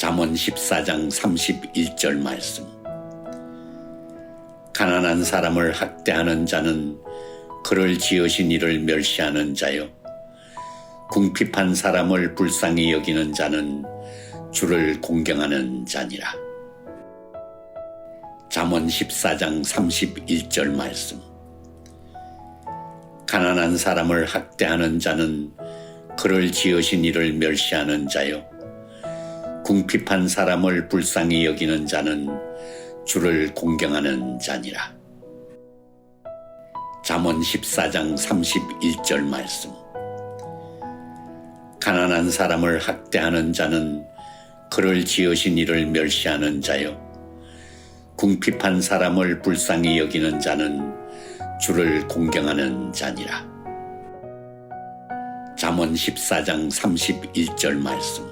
잠언 14장 31절 말씀. 가난한 사람을 학대하는 자는 그를 지으신 이를 멸시하는 자요, 궁핍한 사람을 불쌍히 여기는 자는 주를 공경하는 자니라. 잠언 14장 31절 말씀. 가난한 사람을 학대하는 자는 그를 지으신 이를 멸시하는 자요, 궁핍한 사람을 불쌍히 여기는 자는 주를 공경하는 자니라. 잠언 14장 31절 말씀. 가난한 사람을 학대하는 자는 그를 지으신 이를 멸시하는 자요, 궁핍한 사람을 불쌍히 여기는 자는 주를 공경하는 자니라. 잠언 14장 31절 말씀.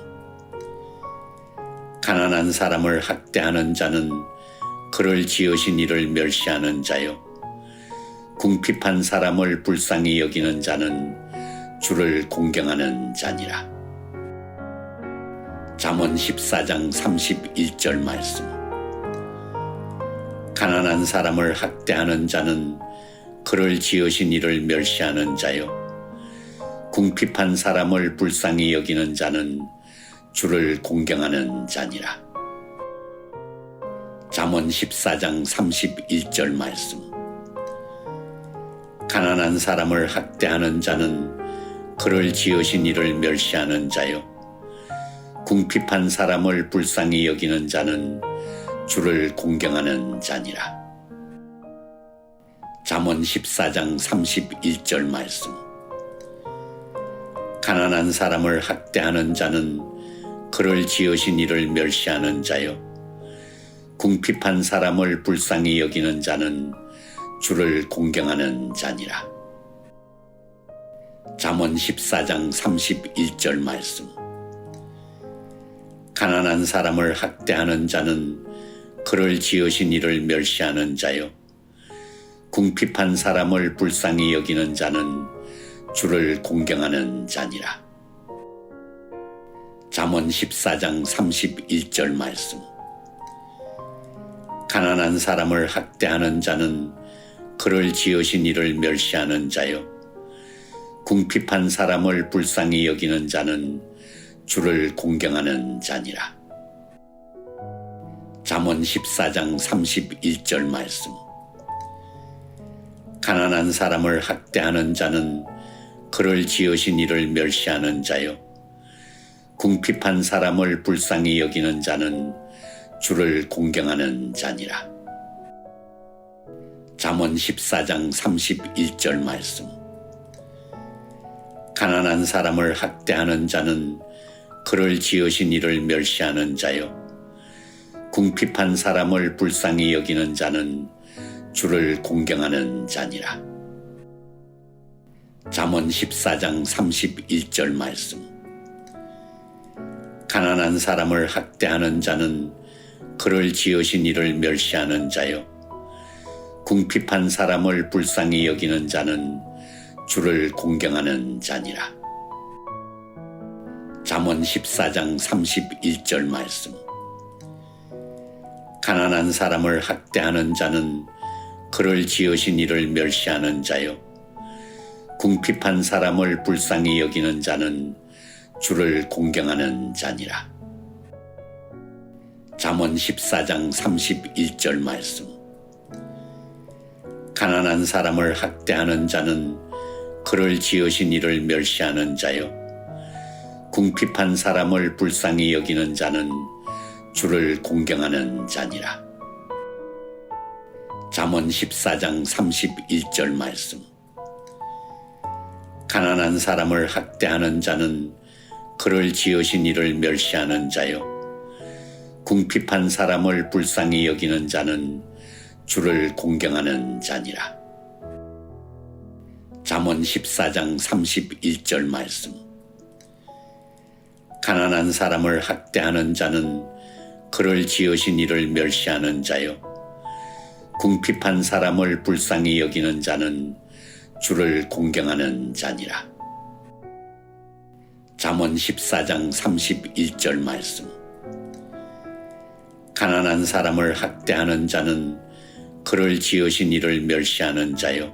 가난한 사람을 학대하는 자는 그를 지으신 이를 멸시하는 자요, 궁핍한 사람을 불쌍히 여기는 자는 주를 공경하는 자니라. 잠언 14장 31절 말씀. 가난한 사람을 학대하는 자는 그를 지으신 이를 멸시하는 자요, 궁핍한 사람을 불쌍히 여기는 자는 주를 공경하는 자니라. 잠언 14장 31절 말씀. 가난한 사람을 학대하는 자는 그를 지으신 이를 멸시하는 자요, 궁핍한 사람을 불쌍히 여기는 자는 주를 공경하는 자니라. 잠언 14장 31절 말씀. 가난한 사람을 학대하는 자는 그를 지으신 이를 멸시하는 자요, 궁핍한 사람을 불쌍히 여기는 자는 주를 공경하는 자니라. 잠언 14장 31절 말씀. 가난한 사람을 학대하는 자는 그를 지으신 이를 멸시하는 자요, 궁핍한 사람을 불쌍히 여기는 자는 주를 공경하는 자니라. 잠언 14장 31절 말씀. 가난한 사람을 학대하는 자는 그를 지으신 이를 멸시하는 자요, 궁핍한 사람을 불쌍히 여기는 자는 주를 공경하는 자니라. 잠언 14장 31절 말씀. 가난한 사람을 학대하는 자는 그를 지으신 이를 멸시하는 자요, 궁핍한 사람을 불쌍히 여기는 자는 주를 공경하는 자니라. 잠언 14장 31절 말씀. 가난한 사람을 학대하는 자는 그를 지으신 이를 멸시하는 자요, 궁핍한 사람을 불쌍히 여기는 자는 주를 공경하는 자니라. 잠언 14장 31절 말씀. 가난한 사람을 학대하는 자는 그를 지으신 이를 멸시하는 자요, 궁핍한 사람을 불쌍히 여기는 자는 주를 공경하는 자니라. 잠언 14장 31절 말씀. 가난한 사람을 학대하는 자는 그를 지으신 이를 멸시하는 자요, 궁핍한 사람을 불쌍히 여기는 자는 주를 공경하는 자니라. 잠언 14장 31절 말씀. 가난한 사람을 학대하는 자는 그를 지으신 이를 멸시하는 자요, 궁핍한 사람을 불쌍히 여기는 자는 주를 공경하는 자니라. 잠언 14장 31절 말씀. 가난한 사람을 학대하는 자는 그를 지으신 이를 멸시하는 자요, 궁핍한 사람을 불쌍히 여기는 자는 주를 공경하는 자니라. 잠언 14장 31절 말씀. 가난한 사람을 학대하는 자는 그를 지으신 이를 멸시하는 자요, 궁핍한 사람을 불쌍히 여기는 자는 주를 공경하는 자니라. 잠언 14장 31절 말씀. 가난한 사람을 학대하는 자는 그를 지으신 이를 멸시하는 자요.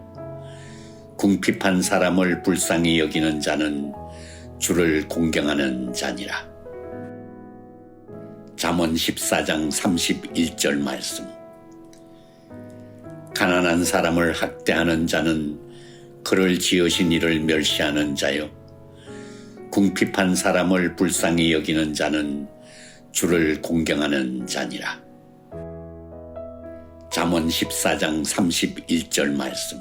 궁핍한 사람을 불쌍히 여기는 자는 주를 공경하는 자니라. 잠언 14장 31절 말씀. 가난한 사람을 학대하는 자는 그를 지으신 이를 멸시하는 자요. 궁핍한 사람을 불쌍히 여기는 자는 주를 공경하는 자니라. 잠언 14장 31절 말씀.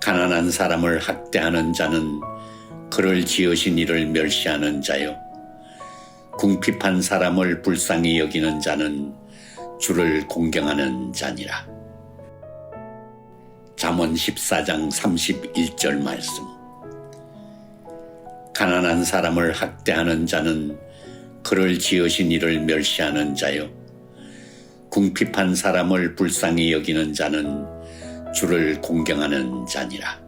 가난한 사람을 학대하는 자는 그를 지으신 이를 멸시하는 자요. 궁핍한 사람을 불쌍히 여기는 자는 주를 공경하는 자니라. 잠언 14장 31절 말씀. 가난한 사람을 학대하는 자는 그를 지으신 이를 멸시하는 자요. 궁핍한 사람을 불쌍히 여기는 자는 주를 공경하는 자니라.